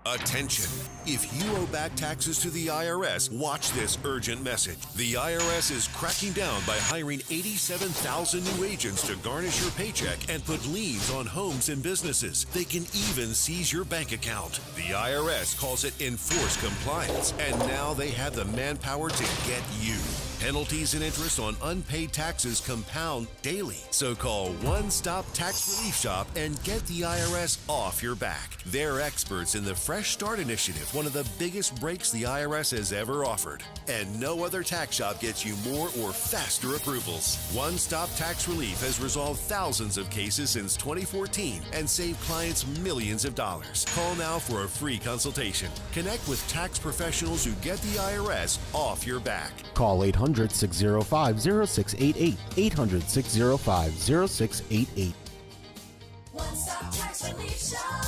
Attention. If you owe back taxes to the IRS, watch this urgent message. The IRS is cracking down by hiring 87,000 new agents to garnish your paycheck and put liens on homes and businesses. They can even seize your bank account. The IRS calls it enforced compliance, and now they have the manpower to get you. Penalties and interest on unpaid taxes compound daily. So call One Stop Tax Relief Shop and get the IRS off your back. They're experts in the Fresh Start Initiative, one of the biggest breaks the IRS has ever offered. And no other tax shop gets you more or faster approvals. One Stop Tax Relief has resolved thousands of cases since 2014 and saved clients millions of dollars. Call now for a free consultation. Connect with tax professionals who get the IRS off your back. Call 800-605-0688. 800-605-0688. One Stop Tax Relief Shop.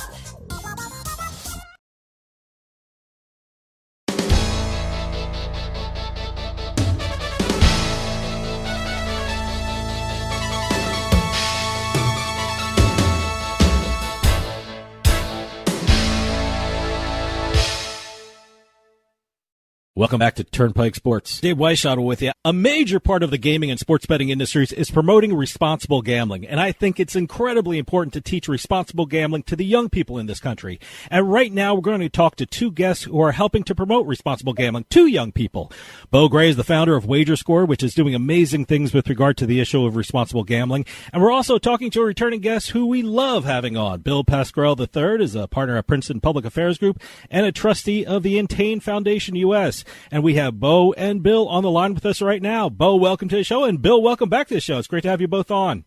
Welcome back to Turnpike Sports. Dave Weishottle with you. A major part of the gaming and sports betting industries is promoting responsible gambling, and I think it's incredibly important to teach responsible gambling to the young people in this country. And right now, we're going to talk to two guests who are helping to promote responsible gambling to young people. Bo Gray is the founder of WagerScore, which is doing amazing things with regard to the issue of responsible gambling. And we're also talking to a returning guest who we love having on. Bill Pascrell III is a partner at Princeton Public Affairs Group and a trustee of the Entain Foundation U.S., and we have Bo and Bill on the line with us right now. Bo, welcome to the show, and Bill, welcome back to the show. It's great to have you both on.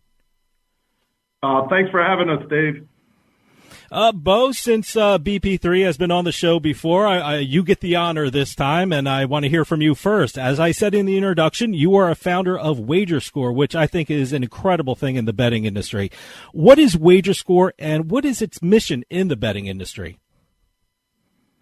Thanks for having us, Dave. Bo, since BP3 has been on the show before, you get the honor this time, and I want to hear from you first. As I said in the introduction, you are a founder of WagerScore, which I think is an incredible thing in the betting industry. What is WagerScore, and what is its mission in the betting industry?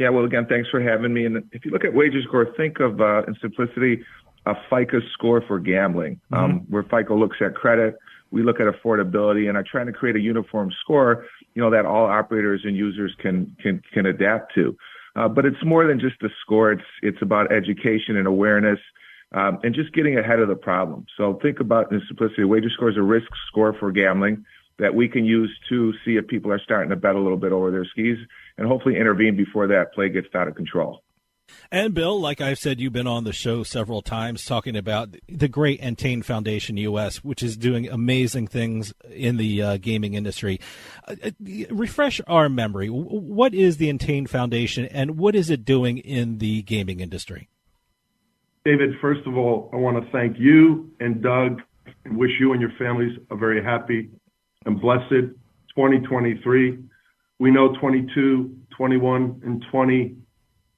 Yeah, well, again, thanks for having me. And if you look at WagerScore, think of, in simplicity, a FICO score for gambling, where FICO looks at credit, we look at affordability, and are trying to create a uniform score, that all operators and users can adapt to. But it's more than just a score. It's about education and awareness, and just getting ahead of the problem. So think about, in simplicity, WagerScore is a risk score for gambling that we can use to see if people are starting to bet a little bit over their skis and hopefully intervene before that play gets out of control. And Bill, like I've said, you've been on the show several times talking about the great Entain Foundation U.S., which is doing amazing things in the gaming industry. Refresh our memory. What is the Entain Foundation, and what is it doing in the gaming industry? David, first of all, I want to thank you and Doug and wish you and your families a very happy and blessed 2023. We know 22, 21, and 20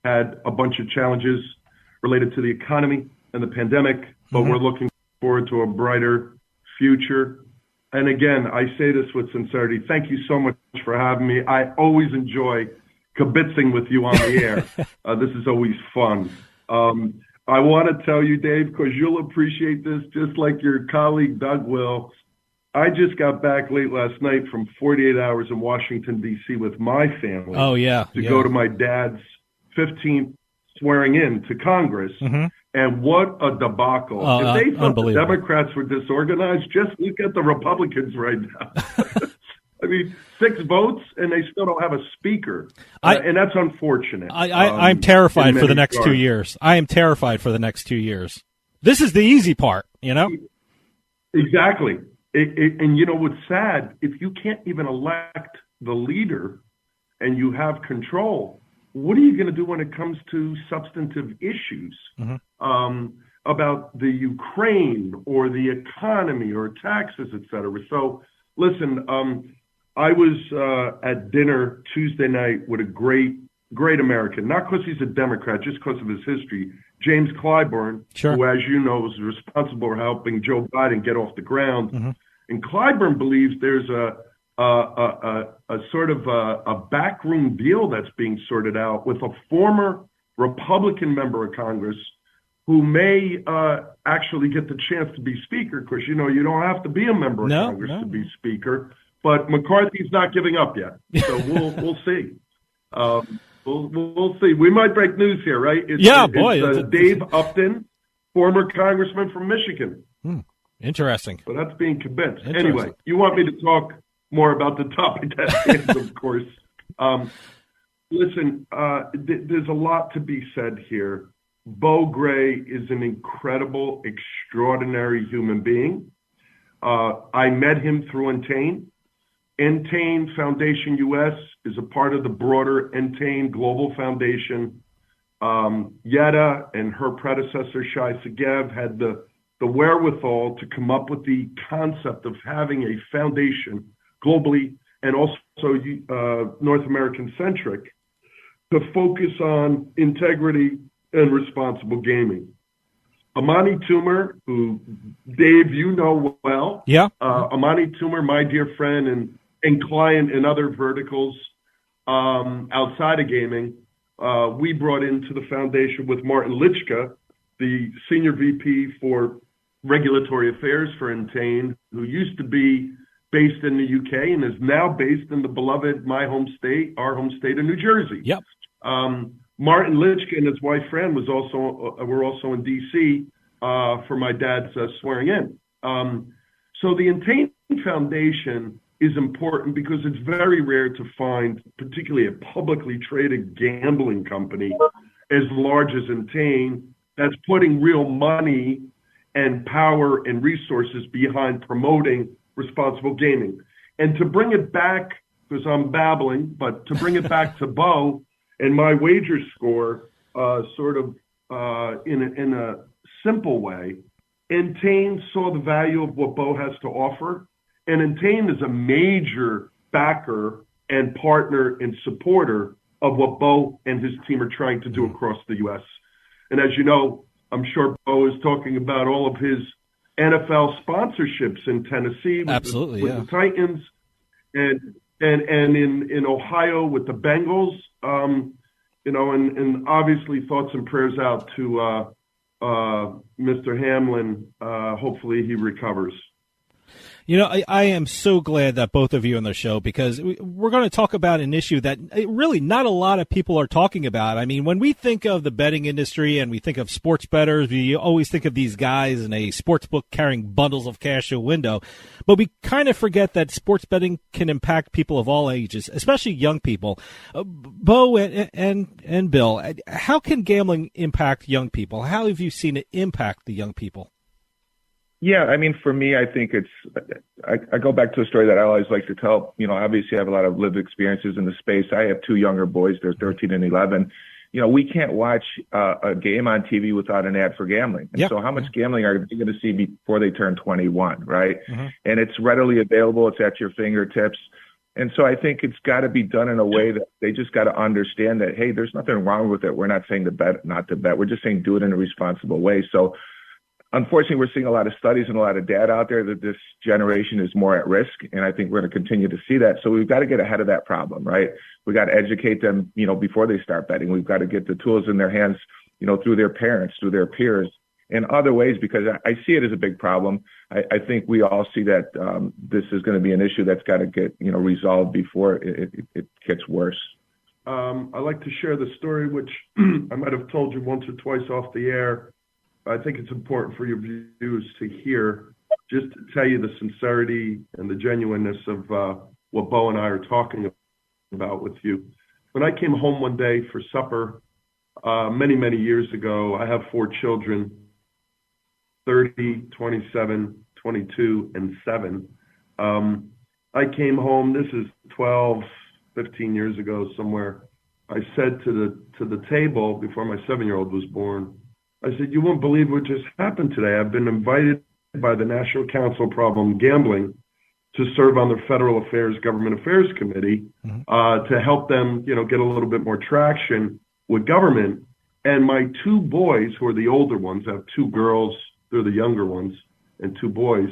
had a bunch of challenges related to the economy and the pandemic, but we're looking forward to a brighter future. And again, I say this with sincerity. Thank you so much for having me. I always enjoy kibitzing with you on the air. This is always fun. I want to tell you, Dave, because you'll appreciate this just like your colleague Doug will. I just got back late last night from 48 hours in Washington, D.C. with my family. Oh, yeah. To go to my dad's 15th swearing in to Congress. And what a debacle. If they thought the Democrats were disorganized, just look at the Republicans right now. I mean, 6 votes, and they still don't have a speaker. And that's unfortunate. I'm terrified for the next 2 years. I am terrified for the next 2 years. This is the easy part, Exactly. And what's sad, if you can't even elect the leader and you have control, what are you going to do when it comes to substantive issues about the Ukraine or the economy or taxes, et cetera? So, listen, I was at dinner Tuesday night with a great American, not because he's a Democrat, just because of his history, James Clyburn, who, as you know, is responsible for helping Joe Biden get off the ground. And Clyburn believes there's a sort of a backroom deal that's being sorted out with a former Republican member of Congress who may actually get the chance to be speaker, because, you don't have to be a member of Congress to be speaker. But McCarthy's not giving up yet, so we'll see. We'll see. We might break news here, right? It's Dave Upton, former congressman from Michigan. Interesting. So that's being convinced. Anyway, you want me to talk more about the topic at hand, of course. Listen, there's a lot to be said here. Bo Gray is an incredible, extraordinary human being. I met him through Entain. Entain Foundation US is a part of the broader Entain Global Foundation. Yetta and her predecessor, Shai Segev, had the wherewithal to come up with the concept of having a foundation globally and also North American-centric to focus on integrity and responsible gaming. Amani Toomer, who, Dave, you know well. Yeah. Amani Toomer, my dear friend and client in other verticals outside of gaming, we brought into the foundation with Martin Lichka, the senior VP for regulatory affairs for Entain, who used to be based in the UK and is now based in the beloved our home state of New Jersey. Yep. Martin Lichka and his wife Fran were also in DC for my dad's swearing in. So the Entain Foundation is important because it's very rare to find, particularly a publicly traded gambling company as large as Entain, that's putting real money and power and resources behind promoting responsible gaming. And to bring it back, because I'm babbling, but to bring it back to Bo and my wager score, in a simple way, Entain saw the value of what Bo has to offer. And Entain is a major backer and partner and supporter of what Bo and his team are trying to do across the U.S. And as you know, I'm sure Bo is talking about all of his NFL sponsorships in Tennessee with the Titans and in Ohio with the Bengals, and obviously thoughts and prayers out to Mr. Hamlin. Hopefully he recovers. You know, I am so glad that both of you on the show, because we're going to talk about an issue that really not a lot of people are talking about. I mean, when we think of the betting industry and we think of sports bettors, we always think of these guys in a sports book carrying bundles of cash to a window. But we kind of forget that sports betting can impact people of all ages, especially young people. Bo and Bill, how can gambling impact young people? How have you seen it impact the young people? Yeah, I mean, for me, I think I go back to a story that I always like to tell. You know, obviously I have a lot of lived experiences in the space. I have two younger boys. They're 13 and 11. You know, we can't watch a game on TV without an ad for gambling. And so how much gambling are they going to see before they turn 21, right? Mm-hmm. And it's readily available. It's at your fingertips. And so I think it's got to be done in a way that they just got to understand that, hey, there's nothing wrong with it. We're not saying to bet, not to bet. We're just saying do it in a responsible way. So unfortunately, we're seeing a lot of studies and a lot of data out there that this generation is more at risk, and I think we're going to continue to see that. So we've got to get ahead of that problem, right? We got to educate them, before they start betting. We've got to get the tools in their hands, through their parents, through their peers, in other ways, because I see it as a big problem. I think we all see that this is going to be an issue that's got to get, resolved before it gets worse. I like to share the story, which I might have told you once or twice off the air. I think it's important for your viewers to hear, just to tell you the sincerity and the genuineness of what Bo and I are talking about with you. When I came home one day for supper many, many years ago, I have 4 children, 30, 27, 22, and 7. I came home, this is 12, 15 years ago somewhere. I said to the table before my 7-year-old was born, I said, you won't believe what just happened today. I've been invited by the National Council of Problem Gambling to serve on the Federal Affairs, Government Affairs Committee to help them, get a little bit more traction with government. And my 2 boys, who are the older ones, I have 2 girls, they're the younger ones, and 2 boys,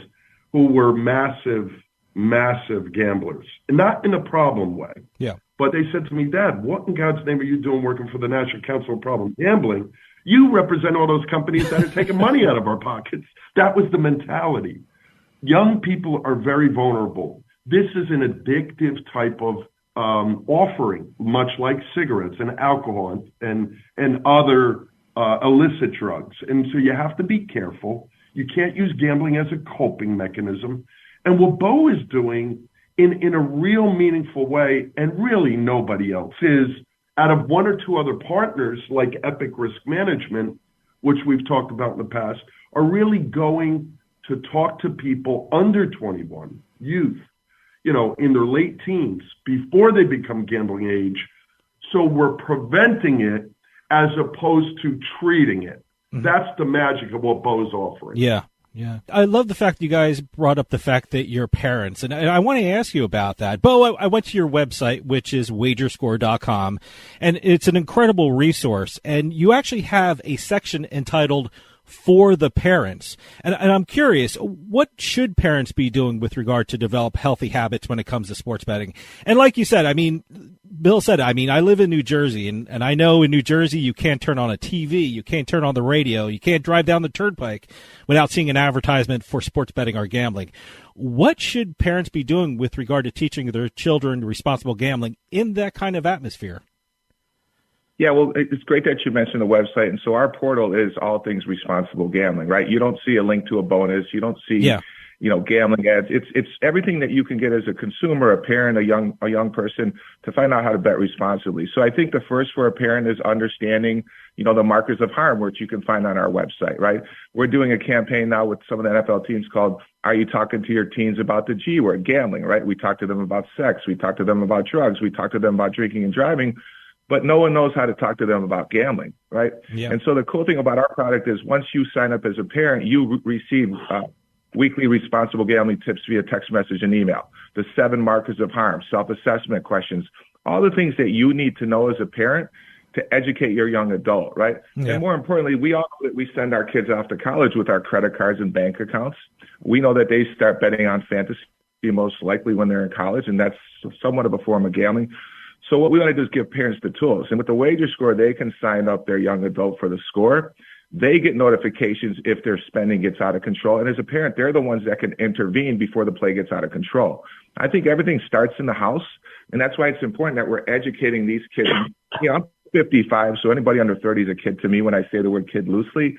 who were massive, massive gamblers. And not in a problem way. Yeah. But they said to me, Dad, what in God's name are you doing working for the National Council of Problem Gambling? You represent all those companies that are taking money out of our pockets. That was the mentality. Young people are very vulnerable. This is an addictive type of offering, much like cigarettes and alcohol and other illicit drugs. And so you have to be careful. You can't use gambling as a coping mechanism. And what Bo is doing in a real meaningful way, and really nobody else is, out of one or two other partners like Epic Risk Management, which we've talked about in the past, are really going to talk to people under 21, youth, in their late teens, before they become gambling age. So we're preventing it as opposed to treating it. Mm-hmm. That's the magic of what Bo's offering. Yeah. Yeah. I love the fact you guys brought up the fact that you're parents, and I want to ask you about that. Bo, I went to your website, which is wagerscore.com, and it's an incredible resource, and you actually have a section entitled For the Parents. And I'm curious, what should parents be doing with regard to develop healthy habits when it comes to sports betting? And like you said, Bill said, I live in New Jersey, and I know in New Jersey you can't turn on a TV, you can't turn on the radio, you can't drive down the Turnpike without seeing an advertisement for sports betting or gambling. What should parents be doing with regard to teaching their children responsible gambling in that kind of atmosphere? Yeah, well, it's great that you mentioned the website. And so our portal is all things responsible gambling, right? You don't see a link to a bonus. You don't see, gambling ads. It's everything that you can get as a consumer, a parent, a young person to find out how to bet responsibly. So I think the first for a parent is understanding, the markers of harm, which you can find on our website, right? We're doing a campaign now with some of the NFL teams called Are You Talking to Your Teens About the G Word, gambling, right? We talk to them about sex. We talk to them about drugs. We talk to them about drinking and driving. But no one knows how to talk to them about gambling, right? Yeah. And so the cool thing about our product is once you sign up as a parent, you receive weekly responsible gambling tips via text message and email, the 7 markers of harm, self-assessment questions, all the things that you need to know as a parent to educate your young adult, right? Yeah. And more importantly, we send our kids off to college with our credit cards and bank accounts. We know that they start betting on fantasy most likely when they're in college, and that's somewhat of a form of gambling. So what we want to do is give parents the tools. And with the Wager Score, they can sign up their young adult for the score. They get notifications if their spending gets out of control. And as a parent, they're the ones that can intervene before the play gets out of control. I think everything starts in the house. And that's why it's important that we're educating these kids. I'm 55, so anybody under 30 is a kid to me when I say the word kid loosely.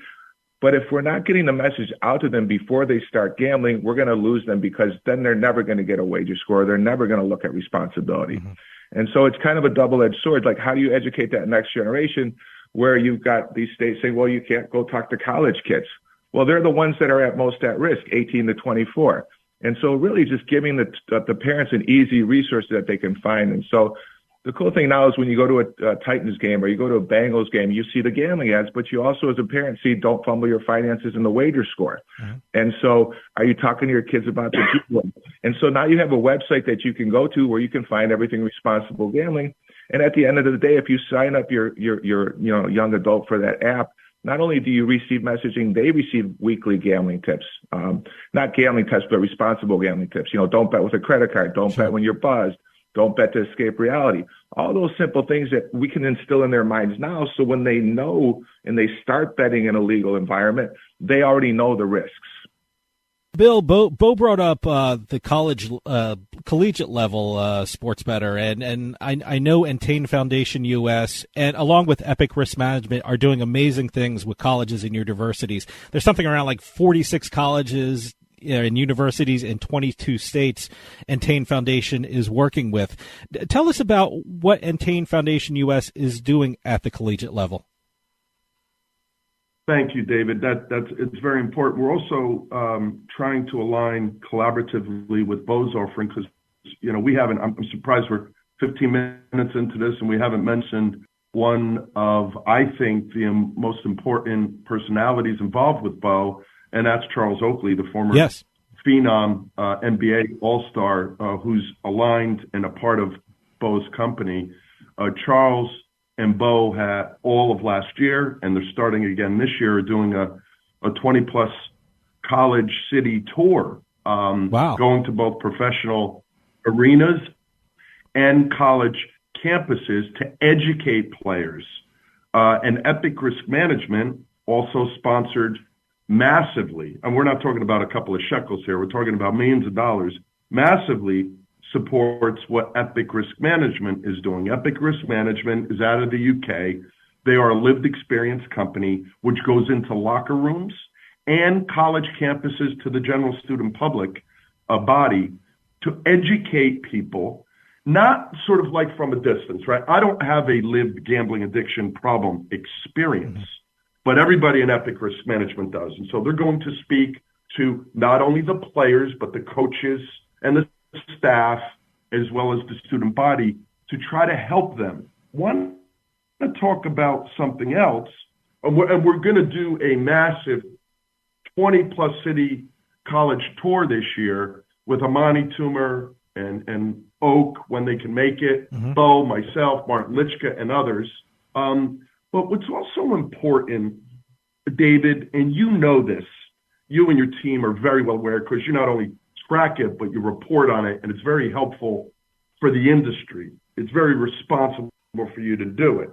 But if we're not getting the message out to them before they start gambling, we're going to lose them because then they're never going to get a Wager Score. They're never going to look at responsibility. Mm-hmm. And so it's kind of a double-edged sword. Like, how do you educate that next generation where you've got these states saying, well, you can't go talk to college kids? Well, they're the ones that are at most at risk, 18 to 24. And so really just giving the parents an easy resource that they can find. And so the cool thing now is when you go to a Titans game or you go to a Bengals game, you see the gambling ads, but you also as a parent see Don't Fumble Your Finances in the Wager Score. Mm-hmm. And so are you talking to your kids about the G1? And so now you have a website that you can go to where you can find everything responsible gambling. And at the end of the day, if you sign up your young adult for that app, not only do you receive messaging, they receive weekly gambling tips. Not gambling tips, but responsible gambling tips. Don't bet with a credit card. Don't bet when you're buzzed. Don't bet to escape reality. All those simple things that we can instill in their minds now, so when they know and they start betting in a legal environment, they already know the risks. Bill, Bo brought up the collegiate level sports bettor, and I know Entain Foundation US and along with Epic Risk Management are doing amazing things with colleges and universities. There's something around like 46 colleges and universities in 22 states Entain Foundation is working with. Tell us about what Entain Foundation US is doing at the collegiate level. Thank you, David. It's very important. We're also trying to align collaboratively with Bo's offering because, we haven't, I'm surprised we're 15 minutes into this and we haven't mentioned one of, I think, the most important personalities involved with Bo, and that's Charles Oakley, the former phenom NBA All-Star, who's aligned and a part of Bo's company. Charles and Bo had all of last year, and they're starting again this year, doing a 20-plus college city tour, going to both professional arenas and college campuses to educate players. And Epic Risk Management also sponsored massively, and we're not talking about a couple of shekels here, we're talking about millions of dollars, massively supports what Epic Risk Management is doing. Epic Risk Management is out of the UK. They are a lived experience company which goes into locker rooms and college campuses to the general student public body to educate people, not sort of like from a distance, right? I don't have a lived gambling addiction problem experience, but everybody in Epic Risk Management does. And so they're going to speak to not only the players, but the coaches and the staff, as well as the student body, to try to help them. One, to talk about something else, and we're going to do a massive 20-plus city college tour this year with Amani Toomer and Oak when they can make it, Bo, myself, Martin Litchka, and others. But what's also important, David, and you know this, you and your team are very well aware because you not only track it, but you report on it, and it's very helpful for the industry. It's very responsible for you to do it.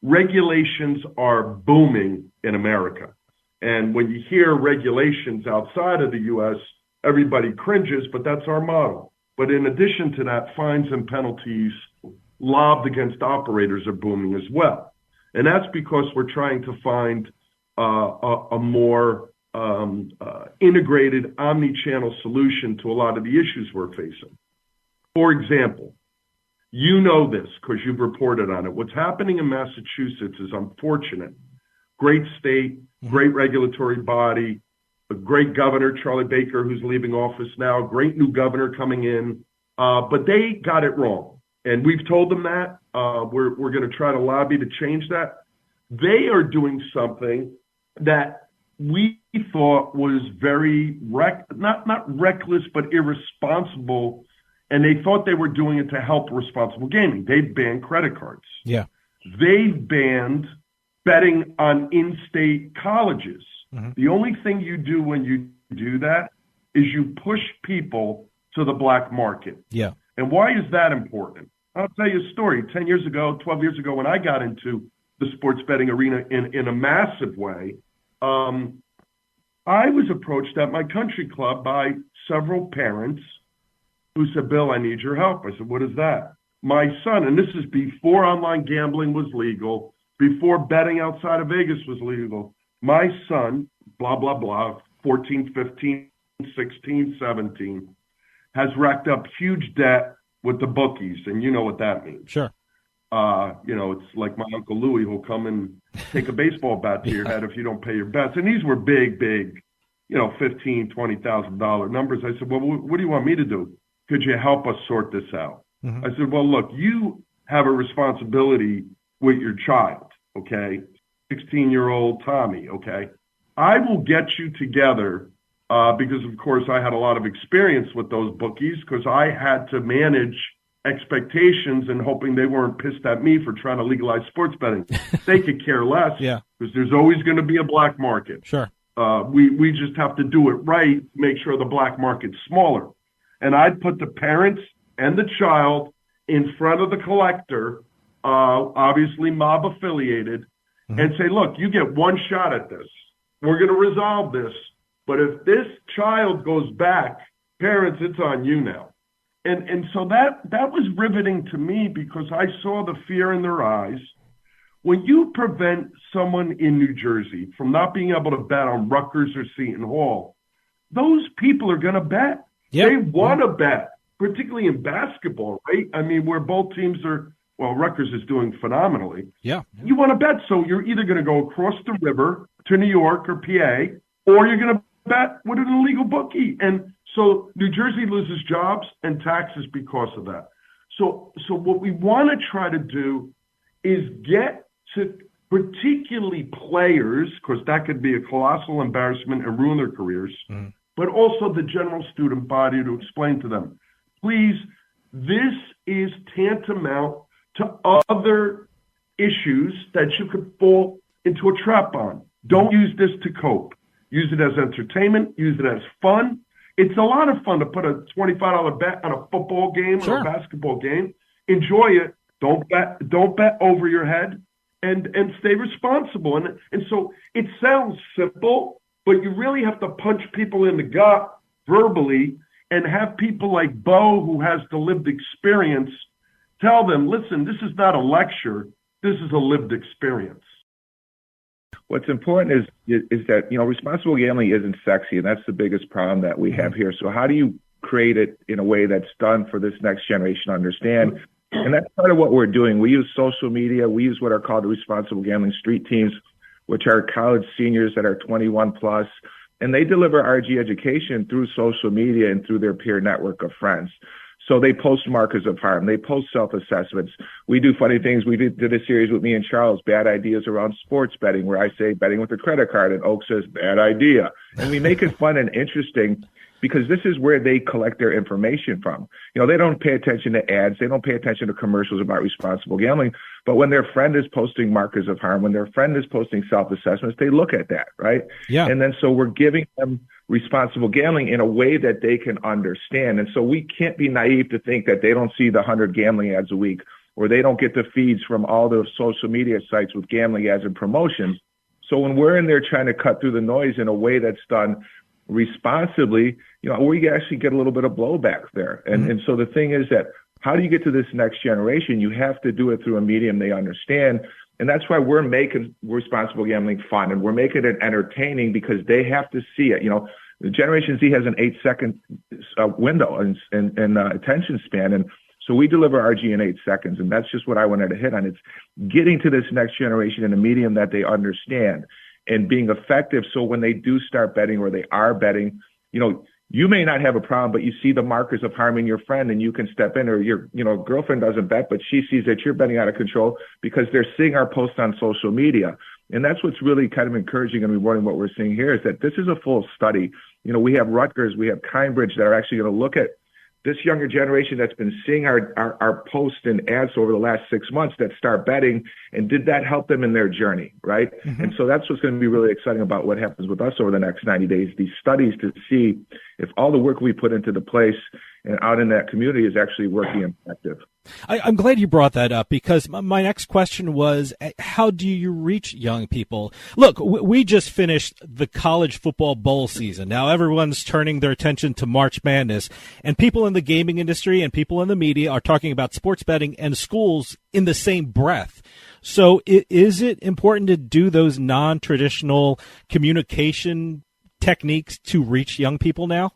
Regulations are booming in America. And when you hear regulations outside of the U.S., everybody cringes, but that's our model. But in addition to that, fines and penalties lobbed against operators are booming as well. And that's because we're trying to find a more integrated omni-channel solution to a lot of the issues we're facing. For example, you know this because you've reported on it. What's happening in Massachusetts is unfortunate. Great state, great regulatory body, a great governor, Charlie Baker, who's leaving office now, great new governor coming in, but they got it wrong. And we've told them that. We're going to try to lobby to change that. They are doing something that we thought was very, not reckless, but irresponsible. And they thought they were doing it to help responsible gaming. They banned credit cards. Yeah. They banned betting on in-state colleges. The only thing you do when you do that is you push people to the black market. Yeah. And why is that important? I'll tell you a story. 10 years ago, 12 years ago, when I got into the sports betting arena in a massive way, I was approached at my country club by several parents who said, Bill, I need your help. I said, what is that? My son, and this is before online gambling was legal, before betting outside of Vegas was legal, my son, blah, blah, blah, 14, 15, 16, 17, has racked up huge debt with the bookies, and you know what that means. Sure. It's like my Uncle Louie who'll come and take a baseball bat to your head if you don't pay your bets. And these were big, $15,000, $20,000 numbers. I said, well, what do you want me to do? Could you help us sort this out? I said, well, look, you have a responsibility with your child, okay? 16-year-old Tommy, okay? I will get you together because, of course, I had a lot of experience with those bookies because I had to manage expectations and hoping they weren't pissed at me for trying to legalize sports betting. They could care less because there's always going to be a black market. Sure. We just have to do it right, make sure the black market's smaller. And I'd put the parents and the child in front of the collector, obviously mob affiliated, and say, look, you get one shot at this. We're going to resolve this. But if this child goes back, parents, it's on you now. And so that was riveting to me because I saw the fear in their eyes. When you prevent someone in New Jersey from not being able to bet on Rutgers or Seton Hall, those people are going to bet. Yep. They want to bet, particularly in basketball, right? I mean, where both teams are, well, Rutgers is doing phenomenally. Yeah. You want to bet, so you're either going to go across the river to New York or PA, or you're going to bet with an illegal bookie. And so New Jersey loses jobs and taxes because of that. So what we want to try to do is get to particularly players, because that could be a colossal embarrassment and ruin their careers, but also the general student body to explain to them, please, this is tantamount to other issues that you could fall into a trap on. Don't use this to cope. Use it as entertainment. Use it as fun. It's a lot of fun to put a $25 bet on a football game or a basketball game. Enjoy it. Don't bet over your head, and stay responsible. And so it sounds simple, but you really have to punch people in the gut verbally and have people like Bo, who has the lived experience, tell them, listen, this is not a lecture. This is a lived experience. What's important is that, responsible gambling isn't sexy, and that's the biggest problem that we have here. So how do you create it in a way that's done for this next generation to understand? And that's part of what we're doing. We use social media. We use what are called the responsible gambling street teams, which are college seniors that are 21 plus, and they deliver RG education through social media and through their peer network of friends. So they post markers of harm. They post self-assessments. We do funny things. We did a series with me and Charles, Bad Ideas Around Sports Betting, where I say betting with a credit card, and Oak says, bad idea. And we make it fun and interesting because this is where they collect their information from. They don't pay attention to ads. They don't pay attention to commercials about responsible gambling. But when their friend is posting markers of harm, when their friend is posting self-assessments, they look at that, right? Yeah. And then so we're giving them responsible gambling in a way that they can understand. And so we can't be naive to think that they don't see the 100 gambling ads a week, or they don't get the feeds from all the social media sites with gambling ads and promotions. So when we're in there trying to cut through the noise in a way that's done responsibly, we actually get a little bit of blowback there. And so the thing is that how do you get to this next generation? You have to do it through a medium they understand. And that's why we're making responsible gambling fun, and we're making it entertaining because they have to see it. The Generation Z has an 8-second window and attention span. And so we deliver RG in 8 seconds. And that's just what I wanted to hit on. It's getting to this next generation in a medium that they understand and being effective. So when they do start betting, or they are betting, you may not have a problem, but you see the markers of harming your friend and you can step in, or your, girlfriend doesn't bet, but she sees that you're betting out of control because they're seeing our posts on social media. And that's what's really kind of encouraging and rewarding. What we're seeing here is that this is a full study. We have Rutgers, we have Cambridge that are actually going to look at this younger generation that's been seeing our posts and ads over the last 6 months that start betting, and did that help them in their journey, right? Mm-hmm. And so that's what's going to be really exciting about what happens with us over the next 90 days, these studies to see if all the work we put into the place and out in that community is actually working effective. I'm glad you brought that up, because my next question was, how do you reach young people? Look, we just finished the college football bowl season. Now everyone's turning their attention to March Madness, and people in the gaming industry and people in the media are talking about sports betting and schools in the same breath. So is it important to do those non-traditional communication techniques to reach young people now?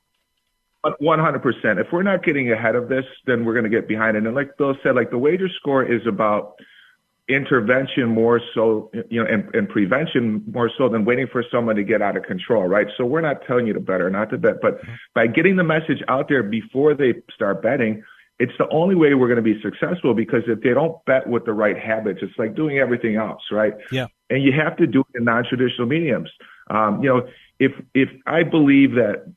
100%. If we're not getting ahead of this, then we're going to get behind it. And like Bill said, the wager score is about intervention more so, and prevention more so than waiting for someone to get out of control, right? So we're not telling you to bet or not to bet, but by getting the message out there before they start betting, it's the only way we're going to be successful, because if they don't bet with the right habits, it's like doing everything else, right? Yeah. And you have to do it in non-traditional mediums. If I believe that,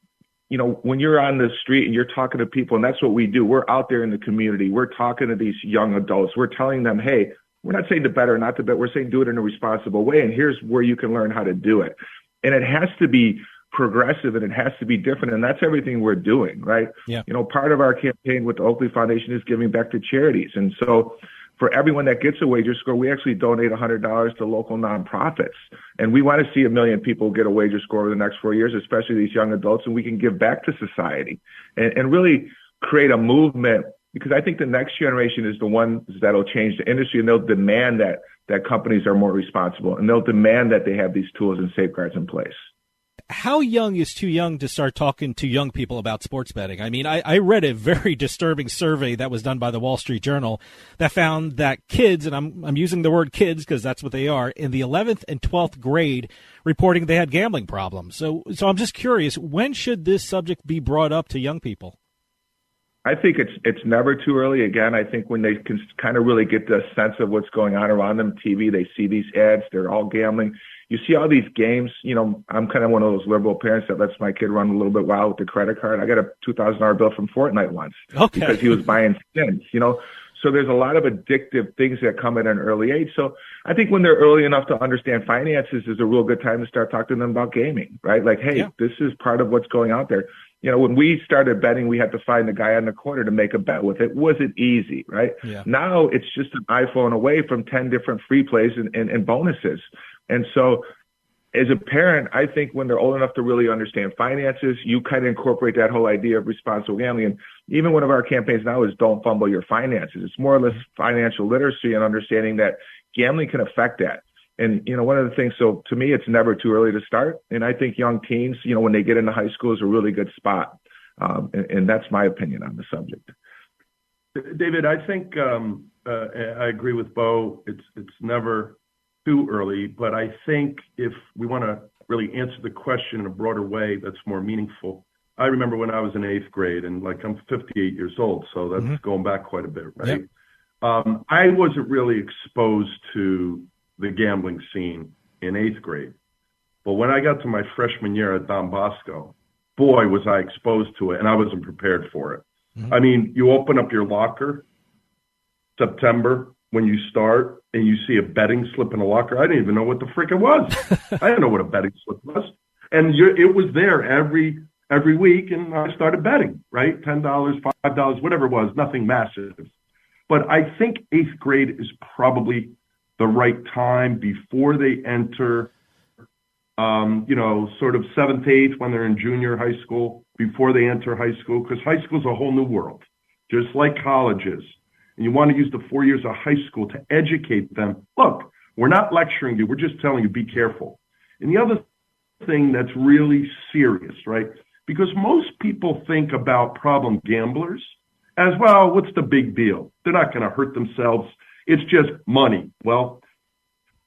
when you're on the street and you're talking to people, and that's what we do, we're out there in the community, we're talking to these young adults, we're telling them, hey, we're not saying to bet or not to bet, we're saying do it in a responsible way, and here's where you can learn how to do it. And it has to be progressive, and it has to be different, and that's everything we're doing, right? Yeah. Part of our campaign with the Oakley Foundation is giving back to charities. And so for everyone that gets a wager score, we actually donate $100 to local nonprofits. And we want to see 1 million people get a wager score over the next 4 years, especially these young adults, and we can give back to society and really create a movement, because I think the next generation is the ones that'll change the industry, and they'll demand that companies are more responsible, and they'll demand that they have these tools and safeguards in place. How young is too young to start talking to young people about sports betting? I mean, I read a very disturbing survey that was done by the Wall Street Journal that found that kids, and I'm using the word kids because that's what they are, in the 11th and 12th grade reporting they had gambling problems. So I'm just curious, when should this subject be brought up to young people? I think it's never too early. Again, I think when they can kind of really get the sense of what's going on around them, TV, they see these ads, they're all gambling. You see all these games, I'm kind of one of those liberal parents that lets my kid run a little bit wild with the credit card. I got a $2,000 bill from Fortnite once because he was buying skins, So there's a lot of addictive things that come at an early age. So I think when they're early enough to understand finances is a real good time to start talking to them about gaming, right? Like, hey, This is part of what's going out there. When we started betting, we had to find the guy on the corner to make a bet with. It wasn't easy, right? Yeah. Now it's just an iPhone away from 10 different free plays and bonuses. And so as a parent, I think when they're old enough to really understand finances, you kind of incorporate that whole idea of responsible gambling. And even one of our campaigns now is don't fumble your finances. It's more or less financial literacy and understanding that gambling can affect that. And, one of the things, so to me, it's never too early to start. And I think young teens, when they get into high school is a really good spot. And that's my opinion on the subject. David, I think I agree with Bo. It's never too early, but I think if we want to really answer the question in a broader way that's more meaningful, I remember when I was in 8th grade, and I'm 58 years old, so that's going back quite a bit, right? Yep. I wasn't really exposed to the gambling scene in 8th grade, but when I got to my freshman year at Don Bosco, boy, was I exposed to it, and I wasn't prepared for it. Mm-hmm. I mean, you open up your locker, September, when you start, and you see a betting slip in a locker. I didn't even know what the frick it was. I didn't know what a betting slip was. And it was there every week, and I started betting, right? $10, $5, whatever it was, nothing massive. But I think 8th grade is probably the right time before they enter, sort of 7th, 8th, when they're in junior high school, before they enter high school, because high school is a whole new world, just like college is. And you want to use the 4 years of high school to educate them. Look, we're not lecturing you. We're just telling you, be careful. And the other thing that's really serious, right? Because most people think about problem gamblers as, well, what's the big deal? They're not going to hurt themselves. It's just money. Well,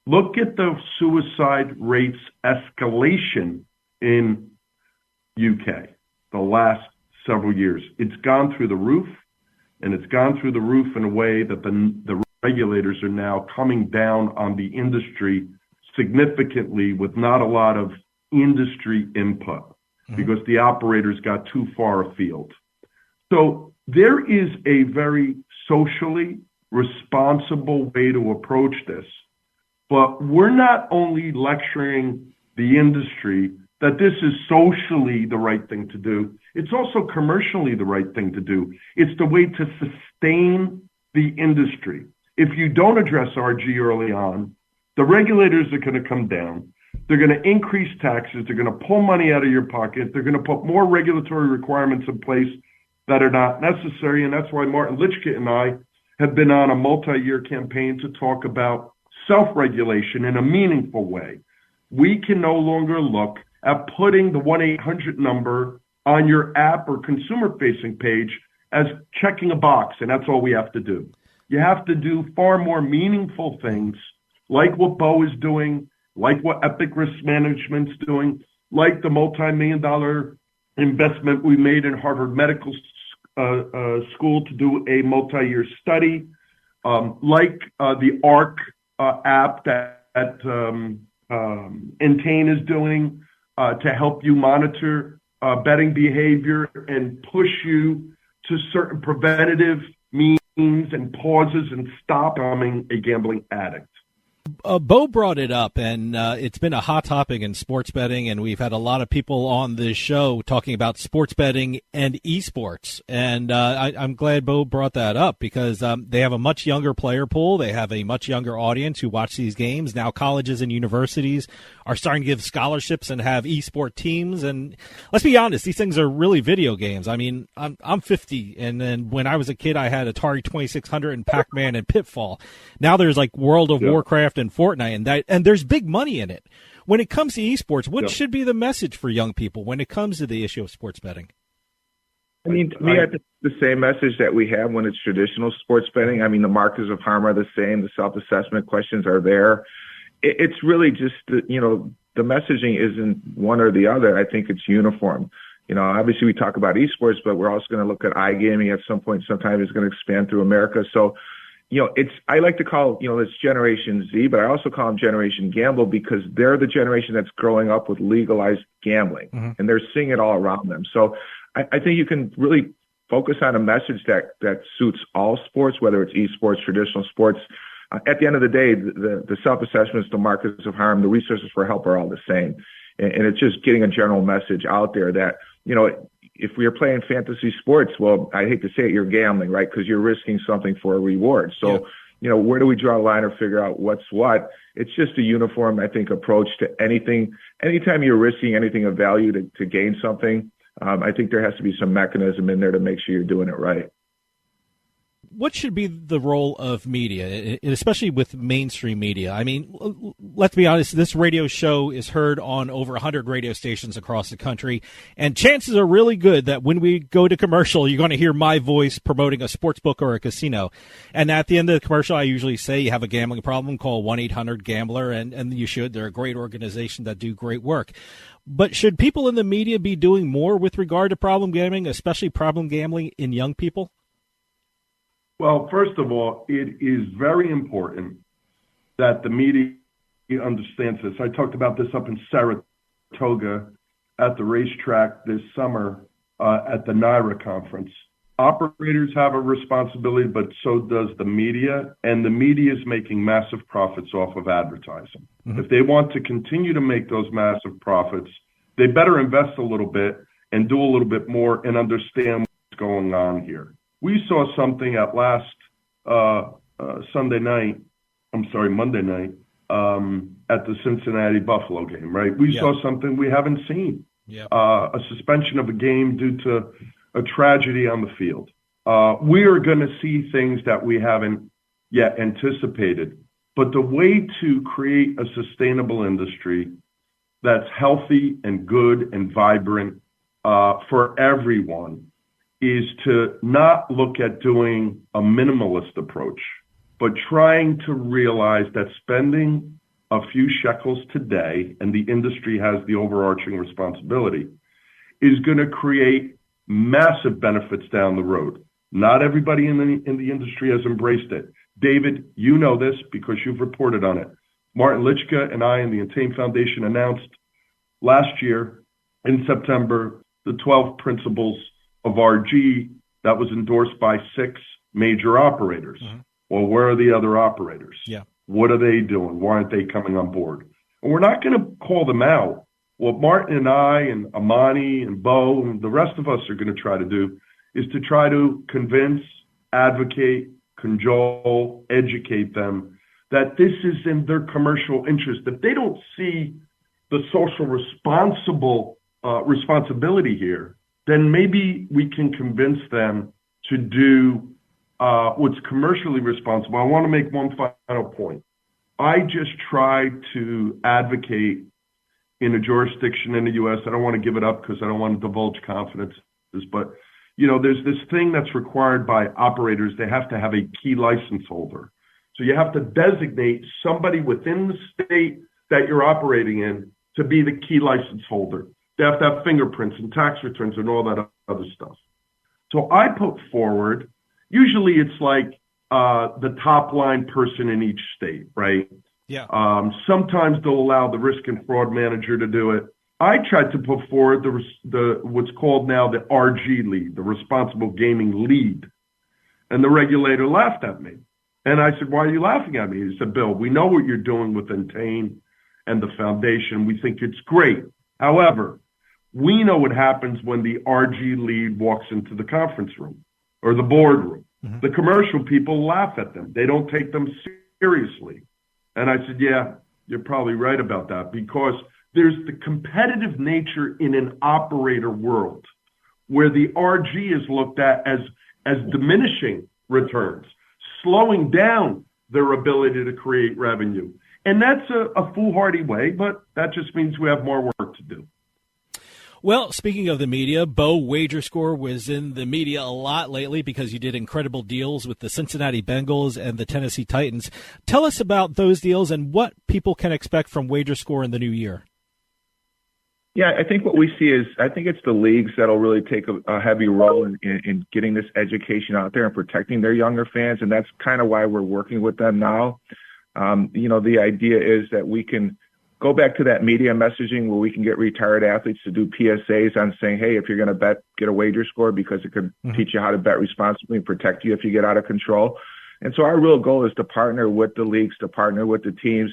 look at the suicide rates escalation in UK the last several years. It's gone through the roof. And it's gone through the roof in a way that the regulators are now coming down on the industry significantly with not a lot of industry input because the operators got too far afield. So there is a very socially responsible way to approach this. But we're not only lecturing the industry that this is socially the right thing to do. It's also commercially the right thing to do. It's the way to sustain the industry. If you don't address RG early on, the regulators are going to come down. They're going to increase taxes. They're going to pull money out of your pocket. They're going to put more regulatory requirements in place that are not necessary. And that's why Martin Litchkit and I have been on a multi-year campaign to talk about self-regulation in a meaningful way. We can no longer look at putting the 1-800 number on your app or consumer-facing page as checking a box, and that's all we have to do. You have to do far more meaningful things, like what Bo is doing, like what Epic Risk Management's doing, like the multi-million-dollar investment we made in Harvard Medical School to do a multi-year study, like the ARC app that Entain is doing, to help you monitor betting behavior and push you to certain preventative means and pauses and stop becoming a gambling addict. Bo brought it up, and it's been a hot topic in sports betting, and we've had a lot of people on this show talking about sports betting and esports. And I'm glad Bo brought that up because they have a much younger player pool. They have a much younger audience who watch these games. Now colleges and universities are starting to give scholarships and have esport teams. And let's be honest, these things are really video games. I mean, I'm 50, and then when I was a kid, I had Atari 2600 and Pac-Man and Pitfall. Now there's like World of Warcraft and Fortnite, and there's big money in it. When it comes to esports, what should be the message for young people when it comes to the issue of sports betting? I mean, to me, I think the same message that we have when it's traditional sports betting. I mean, the markers of harm are the same. The self-assessment questions are there. It's really just, the messaging isn't one or the other. I think it's uniform. Obviously we talk about esports, but we're also going to look at iGaming at some point. Sometime it's going to expand through America. So, I like to call, it's Generation Z, but I also call them Generation Gamble because they're the generation that's growing up with legalized gambling, and they're seeing it all around them. So I think you can really focus on a message that suits all sports, whether it's esports, traditional sports. At the end of the day, the self-assessments, the markers of harm, the resources for help are all the same. And it's just getting a general message out there that, if we are playing fantasy sports, well, I hate to say it, you're gambling, right? Because you're risking something for a reward. So, where do we draw a line or figure out what's what? It's just a uniform, I think, approach to anything. Anytime you're risking anything of value to gain something, I think there has to be some mechanism in there to make sure you're doing it right. What should be the role of media, especially with mainstream media? I mean, let's be honest, this radio show is heard on over 100 radio stations across the country, and chances are really good that when we go to commercial, you're going to hear my voice promoting a sports book or a casino. And at the end of the commercial, I usually say, you have a gambling problem, call 1-800-GAMBLER, and you should. They're a great organization that do great work. But should people in the media be doing more with regard to problem gambling, especially problem gambling in young people? Well, first of all, it is very important that the media understands this. I talked about this up in Saratoga at the racetrack this summer at the NYRA conference. Operators have a responsibility, but so does the media, and the media is making massive profits off of advertising. Mm-hmm. If they want to continue to make those massive profits, they better invest a little bit and do a little bit more and understand what's going on here. We saw something at last Monday night, at the Cincinnati-Buffalo game, right? We saw something we haven't seen, a suspension of a game due to a tragedy on the field. We are going to see things that we haven't yet anticipated. But the way to create a sustainable industry that's healthy and good and vibrant for everyone is to not look at doing a minimalist approach, but trying to realize that spending a few shekels today, and the industry has the overarching responsibility, is going to create massive benefits down the road. Not everybody in the industry has embraced it. David, you know this because you've reported on it. Martin Litschka and I and the Entain Foundation announced last year in September the 12 principles of RG that was endorsed by 6 major operators. Mm-hmm. Well, where are the other operators? Yeah. What are they doing? Why aren't they coming on board? And we're not going to call them out. What Martin and I and Amani and Bo and the rest of us are going to try to do is to try to convince, advocate, cajole, educate them that this is in their commercial interest. If they don't see the social responsibility here, then maybe we can convince them to do what's commercially responsible. I want to make one final point. I just try to advocate in a jurisdiction in the U.S. I don't want to give it up because I don't want to divulge confidences, but there's this thing that's required by operators. They have to have a key license holder. So you have to designate somebody within the state that you're operating in to be the key license holder. They have to have fingerprints and tax returns and all that other stuff. So I put forward, usually it's like the top line person in each state, right? Yeah. Sometimes they'll allow the risk and fraud manager to do it. I tried to put forward the what's called now the RG lead, the responsible gaming lead. And the regulator laughed at me. And I said, why are you laughing at me? He said, Bill, we know what you're doing with Entain and the foundation. We think it's great. However, we know what happens when the RG lead walks into the conference room or the boardroom. Mm-hmm. The commercial people laugh at them. They don't take them seriously. And I said, yeah, you're probably right about that, because there's the competitive nature in an operator world where the RG is looked at as diminishing returns, slowing down their ability to create revenue. And that's a foolhardy way, but that just means we have more work to do. Well, speaking of the media, Bo WagerScore was in the media a lot lately because you did incredible deals with the Cincinnati Bengals and the Tennessee Titans. Tell us about those deals and what people can expect from WagerScore in the new year. Yeah, I think what we see is, I think it's the leagues that'll really take a heavy role in getting this education out there and protecting their younger fans, and that's kind of why we're working with them now. The idea is that we can go back to that media messaging where we can get retired athletes to do PSAs on saying, hey, if you're going to bet, get a WagerScore, because it could teach you how to bet responsibly and protect you if you get out of control. And so our real goal is to partner with the leagues, to partner with the teams.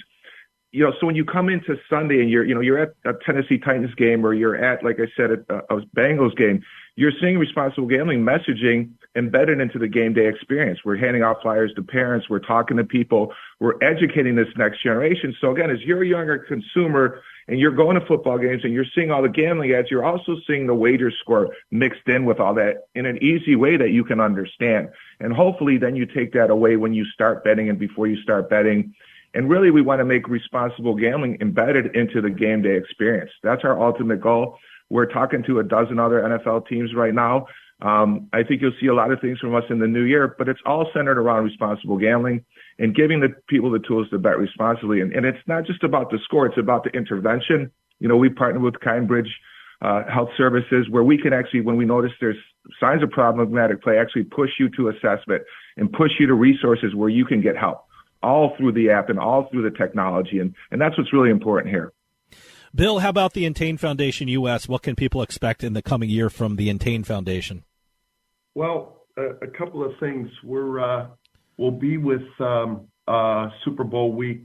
So when you come into Sunday and you're at a Tennessee Titans game, or you're at, like I said, a Bengals game, you're seeing responsible gambling messaging embedded into the game day experience. We're handing out flyers to parents. We're talking to people. We're educating this next generation. So again, as you're a younger consumer and you're going to football games and you're seeing all the gambling ads, you're also seeing the wager score mixed in with all that in an easy way that you can understand. And hopefully then you take that away when you start betting and before you start betting. And really, we want to make responsible gambling embedded into the game day experience. That's our ultimate goal. We're talking to a dozen other NFL teams right now. I think you'll see a lot of things from us in the new year, but it's all centered around responsible gambling and giving the people the tools to bet responsibly. And it's not just about the score, it's about the intervention. You know, we partner with Kindbridge Health Services where we can actually, when we notice there's signs of problematic play, actually push you to assessment and push you to resources where you can get help, all through the app and all through the technology. And that's what's really important here. Bill, how about the Entain Foundation U.S.? What can people expect in the coming year from the Entain Foundation? Well, a couple of things. We'll be with Super Bowl week,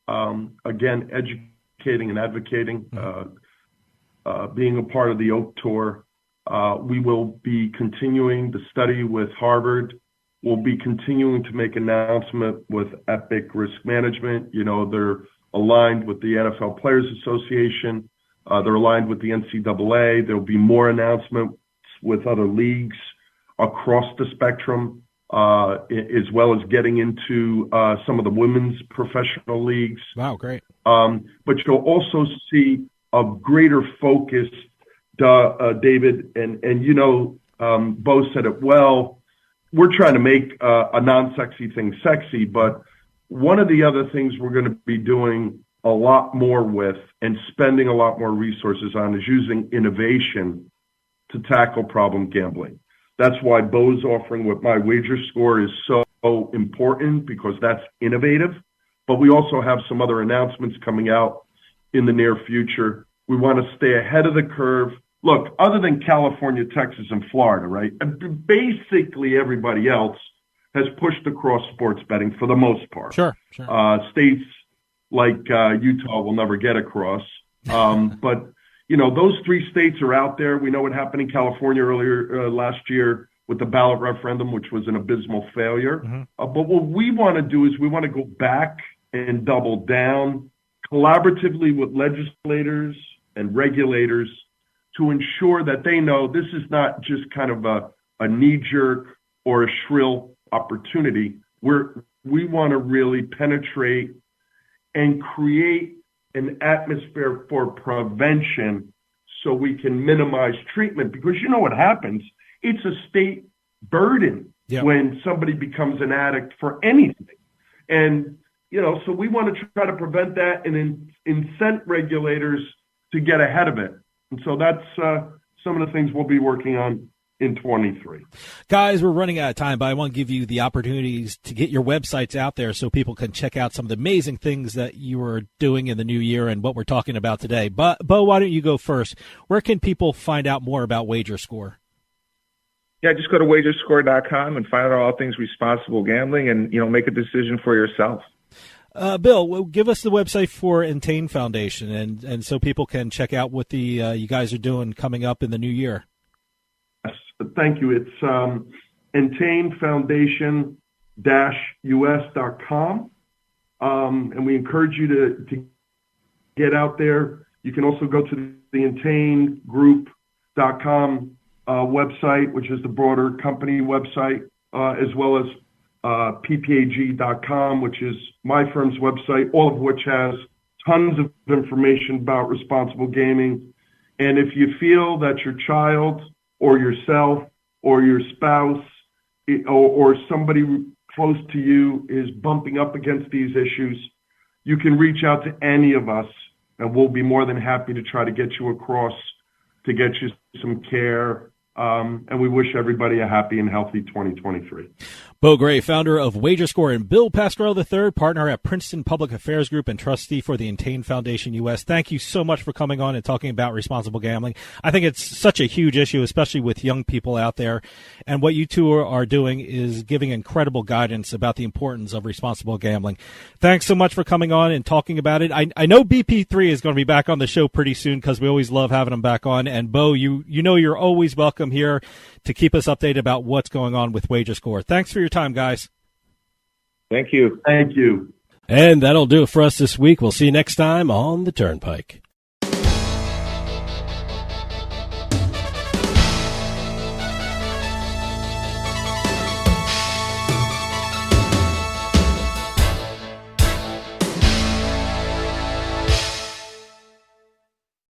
again, educating and advocating, being a part of the Oak Tour. We will be continuing the study with Harvard. We'll be continuing to make announcement with Epic Risk Management. You know, they're aligned with the NFL Players Association. They're aligned with the NCAA. There'll be more announcements with other leagues across the spectrum, as well as getting into some of the women's professional leagues. Wow, great. But you'll also see a greater focus, David, and you know, Bo said it well. We're trying to make a non-sexy thing sexy, but one of the other things we're going to be doing a lot more with and spending a lot more resources on is using innovation to tackle problem gambling. That's why Bo's offering with My Wager Score is so important, because that's innovative. But we also have some other announcements coming out in the near future. We want to stay ahead of the curve. Look, other than California, Texas, and Florida, right? Basically everybody else has pushed across sports betting for the most part. Sure. States like Utah will never get across. But, you know, those three states are out there. We know what happened in California earlier last year with the ballot referendum, which was an abysmal failure. But what we want to do is we want to go back and double down collaboratively with legislators and regulators to ensure that they know this is not just kind of a knee-jerk or a shrill opportunity. We want to really penetrate and create an atmosphere for prevention so we can minimize treatment, because you know what happens? It's a state burden when somebody becomes an addict for anything. And, you know, so we want to try to prevent that and incent regulators to get ahead of it. And so that's some of the things we'll be working on in 23. Guys, we're running out of time, but I want to give you the opportunities to get your websites out there so people can check out some of the amazing things that you are doing in the new year and what we're talking about today. But Bo, why don't you go first? Where can people find out more about Wager Score? Yeah, just go to wagerscore.com and find out all things responsible gambling and, you know, make a decision for yourself. Bill, give us the website for Entain Foundation and so people can check out what the you guys are doing coming up in the new year. Yes, thank you. It's entainfoundation-us.com. And we encourage you to get out there. You can also go to the entaingroup.com website, which is the broader company website, as well as ppag.com, which is my firm's website, all of which has tons of information about responsible gaming. And if you feel that your child or yourself or your spouse or somebody close to you is bumping up against these issues, you can reach out to any of us, and we'll be more than happy to try to get you across to get you some care. And we wish everybody a happy and healthy 2023. Bo Gray, founder of WagerScore, and Bill Pascrell III, partner at Princeton Public Affairs Group and trustee for the Entain Foundation U.S. Thank you so much for coming on and talking about responsible gambling. I think it's such a huge issue, especially with young people out there. And what you two are doing is giving incredible guidance about the importance of responsible gambling. Thanks so much for coming on and talking about it. I know BP3 is going to be back on the show pretty soon because we always love having them back on. And Bo, you know you're always welcome here to keep us updated about what's going on with WagerScore. Thanks for your time, guys. Thank you. Thank you. And that'll do it for us this week. We'll see you next time on the Turnpike.